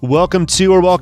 Welcome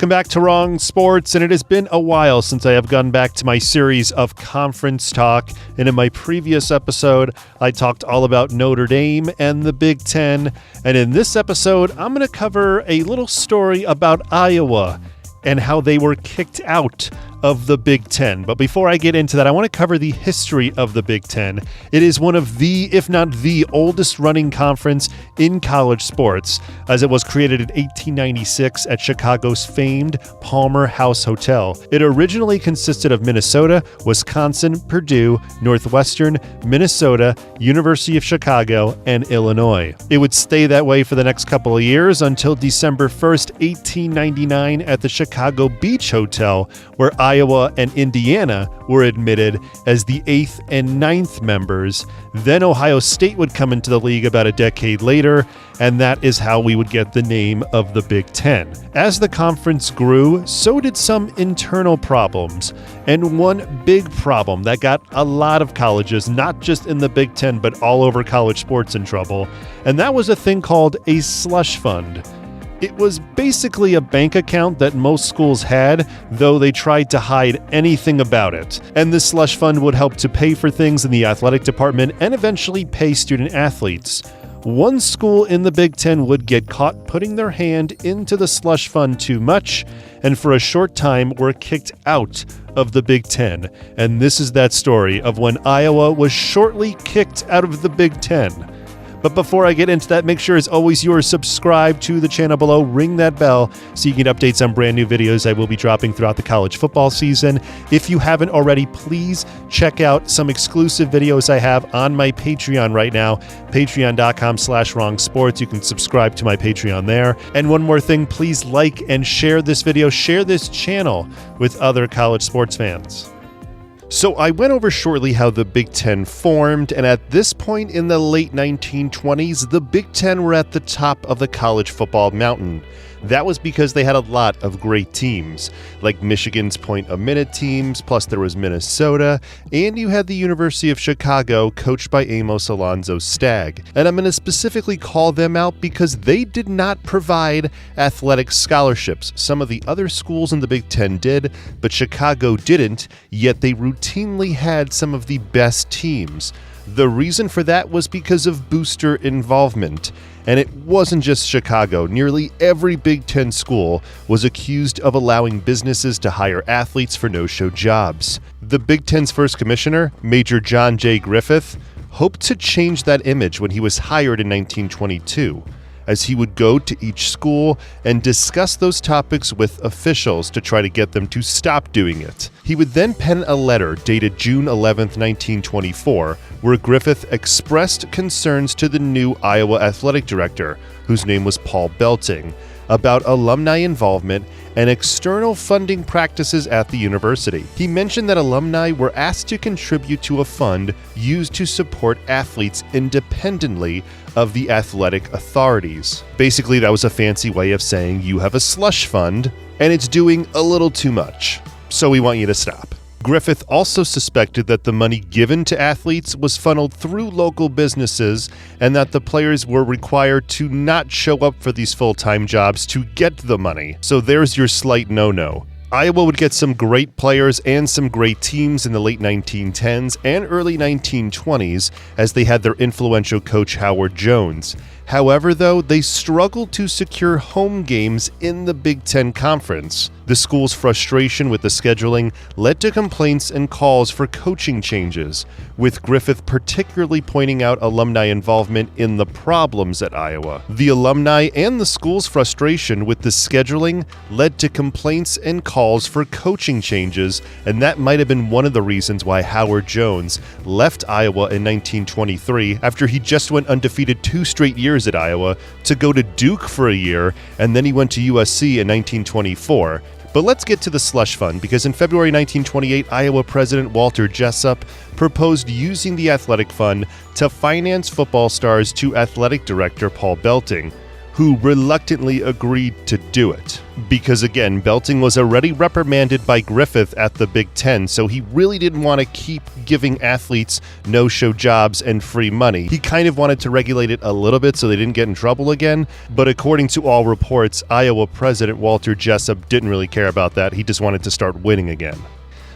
back to Wrong Sports, and it has been a while since I have gone back to my series of conference talk, and in my previous episode, I talked all about Notre Dame and the Big Ten, and in this episode, I'm going to cover a little story about Iowa and how they were kicked out of the Big Ten. But before I get into that, I want to cover the history of the Big Ten. It is one of the, if not the oldest running conference in college sports, as it was created in 1896 at Chicago's famed Palmer House Hotel. It originally consisted of Minnesota, Wisconsin, Purdue, Northwestern, Minnesota, University of Chicago, and Illinois. It would stay that way for the next couple of years until December 1st, 1899 at the Chicago Beach Hotel, where Iowa and Indiana were admitted as the 8th and 9th members. Then Ohio State would come into the league about a decade later, and that is how we would get the name of the Big Ten. As the conference grew, so did some internal problems. And one big problem that got a lot of colleges, not just in the Big Ten, but all over college sports, in trouble, and that was a thing called a slush fund. It was basically a bank account that most schools had, though they tried to hide anything about it. And this slush fund would help to pay for things in the athletic department and eventually pay student athletes. One school in the Big Ten would get caught putting their hand into the slush fund too much, and for a short time were kicked out of the Big Ten. And this is that story of when Iowa was shortly kicked out of the Big Ten. But before I get into that, make sure as always you are subscribed to the channel below, ring that bell so you get updates on brand new videos I will be dropping throughout the college football season. If you haven't already, please check out some exclusive videos I have on my Patreon right now, patreon.com/wrongsports. You can subscribe to my Patreon there. And one more thing, please like and share this video, share this channel with other college sports fans. So I went over shortly how the Big Ten formed, and at this point in the late 1920s, the Big Ten were at the top of the college football mountain. That was because they had a lot of great teams, like Michigan's point-a-minute teams, plus there was Minnesota, and you had the University of Chicago, coached by Amos Alonzo Stagg. And I'm going to specifically call them out because they did not provide athletic scholarships. Some of the other schools in the Big Ten did, but Chicago didn't, yet they routinely had some of the best teams. The reason for that was because of booster involvement. And it wasn't just Chicago. Nearly every Big Ten school was accused of allowing businesses to hire athletes for no-show jobs. The Big Ten's first commissioner, Major John J. Griffith, hoped to change that image when he was hired in 1922, as he would go to each school and discuss those topics with officials to try to get them to stop doing it. He would then pen a letter dated June 11, 1924, where Griffith expressed concerns to the new Iowa athletic director, whose name was Paul Belting, about alumni involvement and external funding practices at the university. He mentioned that alumni were asked to contribute to a fund used to support athletes independently of the athletic authorities. Basically, that was a fancy way of saying you have a slush fund and it's doing a little too much, so we want you to stop. Griffith also suspected that the money given to athletes was funneled through local businesses and that the players were required to not show up for these full-time jobs to get the money. So there's your slight no-no. Iowa would get some great players and some great teams in the late 1910s and early 1920s as they had their influential coach Howard Jones. However, though, they struggled to secure home games in the Big Ten Conference. The school's frustration with the scheduling led to complaints and calls for coaching changes, with Griffith particularly pointing out alumni involvement in the problems at Iowa. The alumni and the school's frustration with the scheduling led to complaints and calls for coaching changes, and that might have been one of the reasons why Howard Jones left Iowa in 1923 after he just went undefeated 2 straight years at Iowa to go to Duke for a year, and then he went to USC in 1924. But let's get to the slush fund, because in February 1928, Iowa President Walter Jessup proposed using the athletic fund to finance football stars to athletic director Paul Belting, who reluctantly agreed to do it. because again, Belting was already reprimanded by Griffith at the Big Ten, so he really didn't want to keep giving athletes no-show jobs and free money. He kind of wanted to regulate it a little bit so they didn't get in trouble again, but according to all reports, Iowa President Walter Jessup didn't really care about that. He just wanted to start winning again.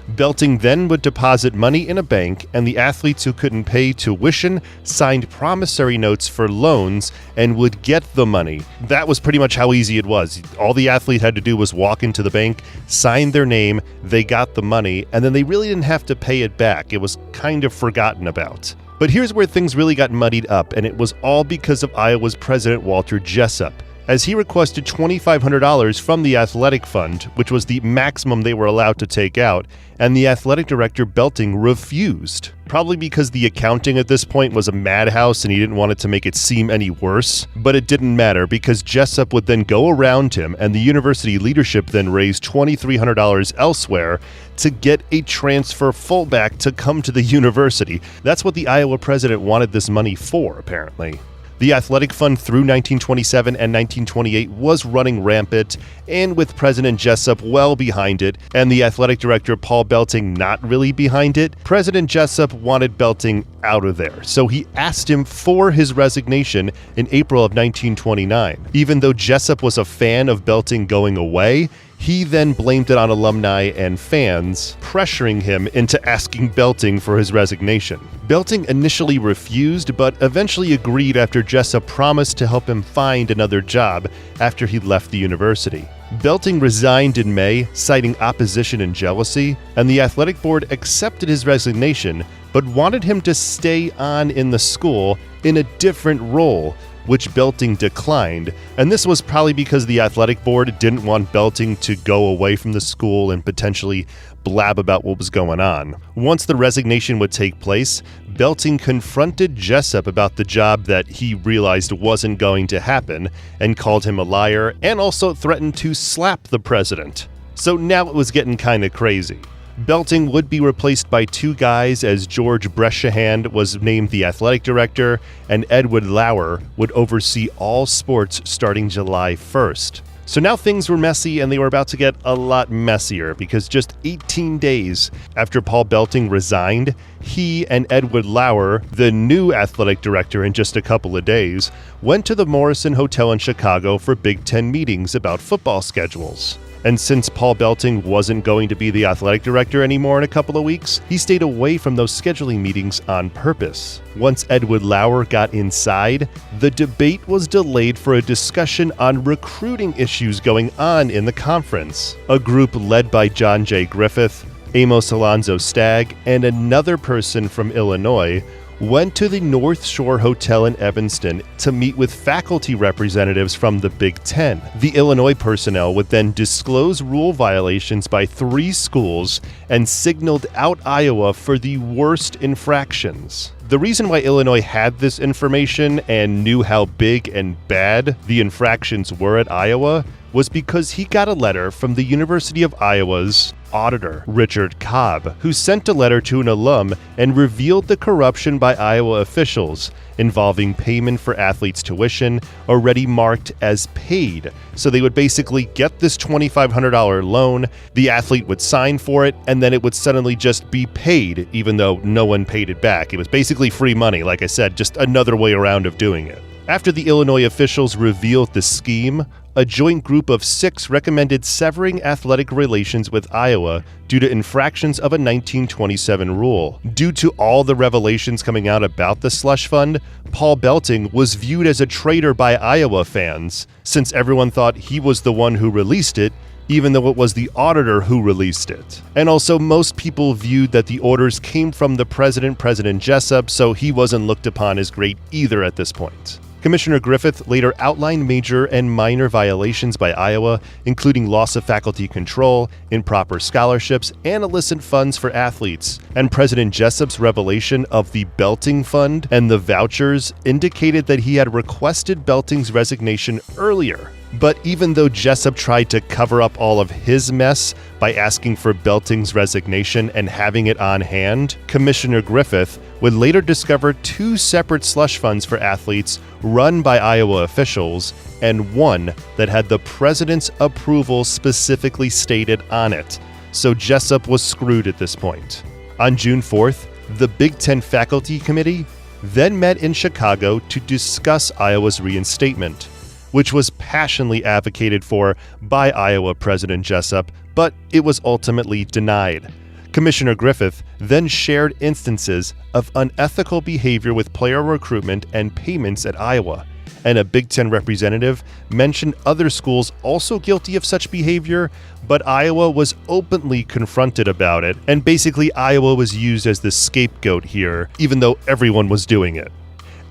Belting then would deposit money in a bank, and the athletes who couldn't pay tuition signed promissory notes for loans and would get the money. That was pretty much how easy it was. All the athlete had to do was walk into the bank, sign their name, they got the money, and then they really didn't have to pay it back. It was kind of forgotten about. But here's where things really got muddied up, and it was all because of Iowa's President Walter Jessup, as he requested $2,500 from the athletic fund, which was the maximum they were allowed to take out, and the athletic director Belting refused. Probably because the accounting at this point was a madhouse and he didn't want it to make it seem any worse. But it didn't matter because Jessup would then go around him, and the university leadership then raised $2,300 elsewhere to get a transfer fullback to come to the university. That's what the Iowa president wanted this money for, apparently. The athletic fund through 1927 and 1928 was running rampant, and with President Jessup well behind it, and the athletic director Paul Belting not really behind it, President Jessup wanted Belting out of there, so he asked him for his resignation in April of 1929. Even though Jessup was a fan of Belting going away, he then blamed it on alumni and fans, pressuring him into asking Belting for his resignation. Belting initially refused, but eventually agreed after Jessup promised to help him find another job after he left the university. Belting resigned in May, citing opposition and jealousy, and the athletic board accepted his resignation, but wanted him to stay on in the school in a different role, which Belting declined, and this was probably because the athletic board didn't want Belting to go away from the school and potentially blab about what was going on. Once the resignation would take place, Belting confronted Jessup about the job that he realized wasn't going to happen, and called him a liar, and also threatened to slap the president. So now it was getting kinda crazy. Belting would be replaced by two guys, as George Brescihan was named the athletic director, and Edward Lauer would oversee all sports starting July 1st. So now things were messy, and they were about to get a lot messier, because just 18 days after Paul Belting resigned, he and Edward Lauer, the new athletic director in just a couple of days, went to the Morrison Hotel in Chicago for Big Ten meetings about football schedules. And since Paul Belting wasn't going to be the athletic director anymore in a couple of weeks, he stayed away from those scheduling meetings on purpose. Once Edward Lauer got inside, the debate was delayed for a discussion on recruiting issues going on in the conference. A group led by John J. Griffith, Amos Alonzo Stagg, and another person from Illinois went to the North Shore Hotel in Evanston to meet with faculty representatives from the Big Ten. The Illinois personnel would then disclose rule violations by 3 schools and signaled out Iowa for the worst infractions. The reason why Illinois had this information and knew how big and bad the infractions were at Iowa was because he got a letter from the University of Iowa's auditor, Richard Cobb, who sent a letter to an alum and revealed the corruption by Iowa officials involving payment for athletes' tuition already marked as paid. So they would basically get this $2,500 loan, the athlete would sign for it, and then it would suddenly just be paid, even though no one paid it back. It was basically free money, like I said, just another way around of doing it. After the Illinois officials revealed the scheme, a joint group of 6 recommended severing athletic relations with Iowa due to infractions of a 1927 rule. Due to all the revelations coming out about the slush fund, Paul Belting was viewed as a traitor by Iowa fans, since everyone thought he was the one who released it, even though it was the auditor who released it. And also, most people viewed that the orders came from the president, President Jessup, so he wasn't looked upon as great either at this point. Commissioner Griffith later outlined major and minor violations by Iowa, including loss of faculty control, improper scholarships, and illicit funds for athletes. And President Jessup's revelation of the Belting Fund and the vouchers indicated that he had requested Belting's resignation earlier. But even though Jessup tried to cover up all of his mess by asking for Belting's resignation and having it on hand, Commissioner Griffith would later discover 2 separate slush funds for athletes run by Iowa officials, and one that had the president's approval specifically stated on it. So Jessup was screwed at this point. On June 4th, the Big Ten Faculty Committee then met in Chicago to discuss Iowa's reinstatement, which was passionately advocated for by Iowa President Jessup, but it was ultimately denied. Commissioner Griffith then shared instances of unethical behavior with player recruitment and payments at Iowa, and a Big Ten representative mentioned other schools also guilty of such behavior, but Iowa was openly confronted about it, and basically Iowa was used as the scapegoat here, even though everyone was doing it.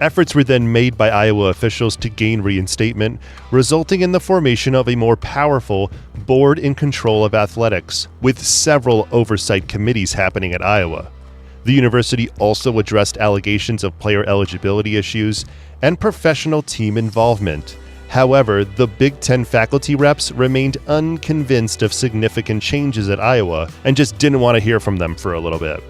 Efforts were then made by Iowa officials to gain reinstatement, resulting in the formation of a more powerful board in control of athletics, with several oversight committees happening at Iowa. The university also addressed allegations of player eligibility issues and professional team involvement. However, the Big Ten faculty reps remained unconvinced of significant changes at Iowa and just didn't want to hear from them for a little bit.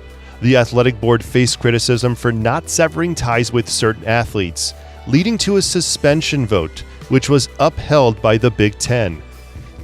The athletic board faced criticism for not severing ties with certain athletes, leading to a suspension vote, which was upheld by the Big Ten.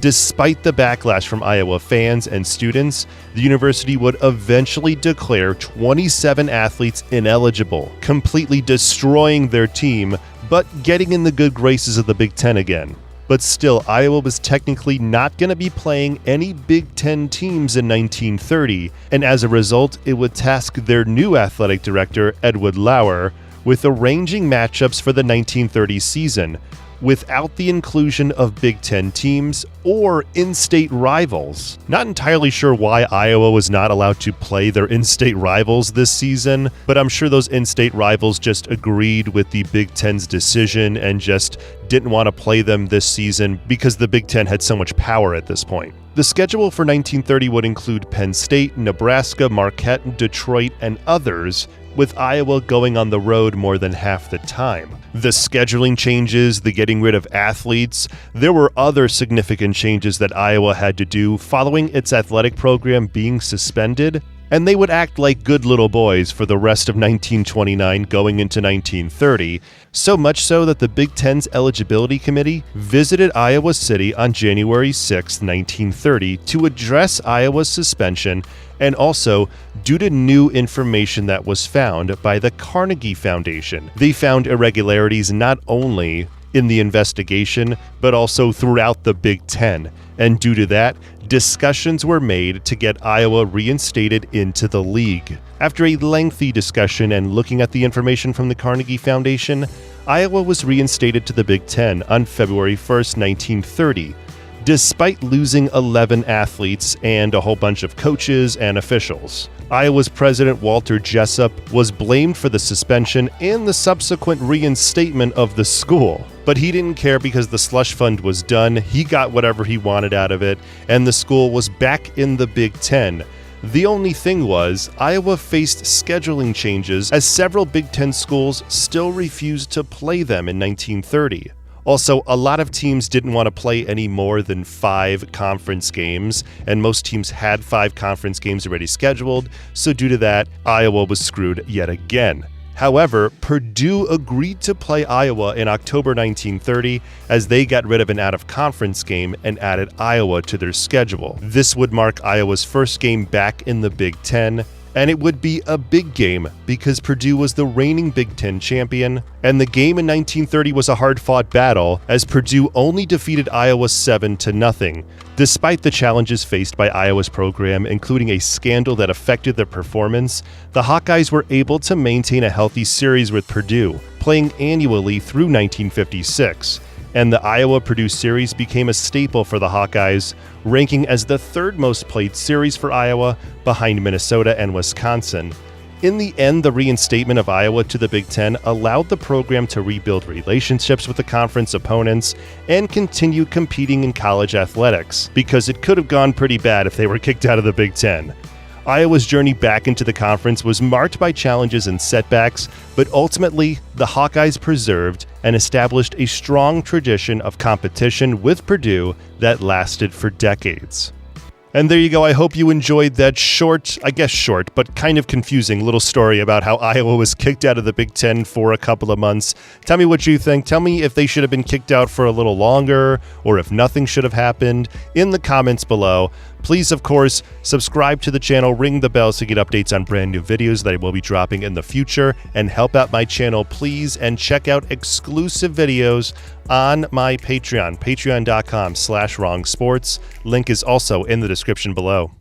Despite the backlash from Iowa fans and students, the university would eventually declare 27 athletes ineligible, completely destroying their team, but getting in the good graces of the Big Ten again. But still, Iowa was technically not going to be playing any Big Ten teams in 1930, and as a result, it would task their new athletic director, Edward Lauer, with arranging matchups for the 1930 season, without the inclusion of Big Ten teams or in-state rivals. Not entirely sure why Iowa was not allowed to play their in-state rivals this season, but I'm sure those in-state rivals just agreed with the Big Ten's decision and just didn't want to play them this season because the Big Ten had so much power at this point. The schedule for 1930 would include Penn State, Nebraska, Marquette, Detroit, and others, with Iowa going on the road more than half the time. The scheduling changes, the getting rid of athletes, there were other significant changes that Iowa had to do following its athletic program being suspended, and they would act like good little boys for the rest of 1929 going into 1930, so much so that the Big Ten's eligibility committee visited Iowa City on January 6, 1930 to address Iowa's suspension, and also due to new information that was found by the Carnegie Foundation. They found irregularities not only in the investigation, but also throughout the Big Ten, and due to that, discussions were made to get Iowa reinstated into the league. After a lengthy discussion and looking at the information from the Carnegie Foundation, Iowa was reinstated to the Big Ten on February 1st, 1930, despite losing 11 athletes and a whole bunch of coaches and officials. Iowa's president Walter Jessup was blamed for the suspension and the subsequent reinstatement of the school. But he didn't care because the slush fund was done, he got whatever he wanted out of it, and the school was back in the Big Ten. The only thing was, Iowa faced scheduling changes as several Big Ten schools still refused to play them in 1930. Also, a lot of teams didn't want to play any more than 5 conference games, and most teams had 5 conference games already scheduled, so due to that, Iowa was screwed yet again. However, Purdue agreed to play Iowa in October 1930 as they got rid of an out-of-conference game and added Iowa to their schedule. This would mark Iowa's first game back in the Big Ten, and it would be a big game because Purdue was the reigning Big Ten champion, and the game in 1930 was a hard-fought battle as Purdue only defeated Iowa 7-0. Despite the challenges faced by Iowa's program, including a scandal that affected their performance, the Hawkeyes were able to maintain a healthy series with Purdue, playing annually through 1956. And the Iowa-Purdue series became a staple for the Hawkeyes, ranking as the 3rd most played series for Iowa, behind Minnesota and Wisconsin. In the end, the reinstatement of Iowa to the Big Ten allowed the program to rebuild relationships with the conference opponents and continue competing in college athletics, because it could have gone pretty bad if they were kicked out of the Big Ten. Iowa's journey back into the conference was marked by challenges and setbacks, but ultimately, the Hawkeyes preserved and established a strong tradition of competition with Purdue that lasted for decades. And there you go. I hope you enjoyed that short, but kind of confusing little story about how Iowa was kicked out of the Big Ten for a couple of months. Tell me what you think. Tell me if they should have been kicked out for a little longer or if nothing should have happened in the comments below. Please, of course, subscribe to the channel, ring the bell so you get updates on brand new videos that I will be dropping in the future, and help out my channel, please, and check out exclusive videos on my Patreon, patreon.com/wrongsports. Link is also in the description below.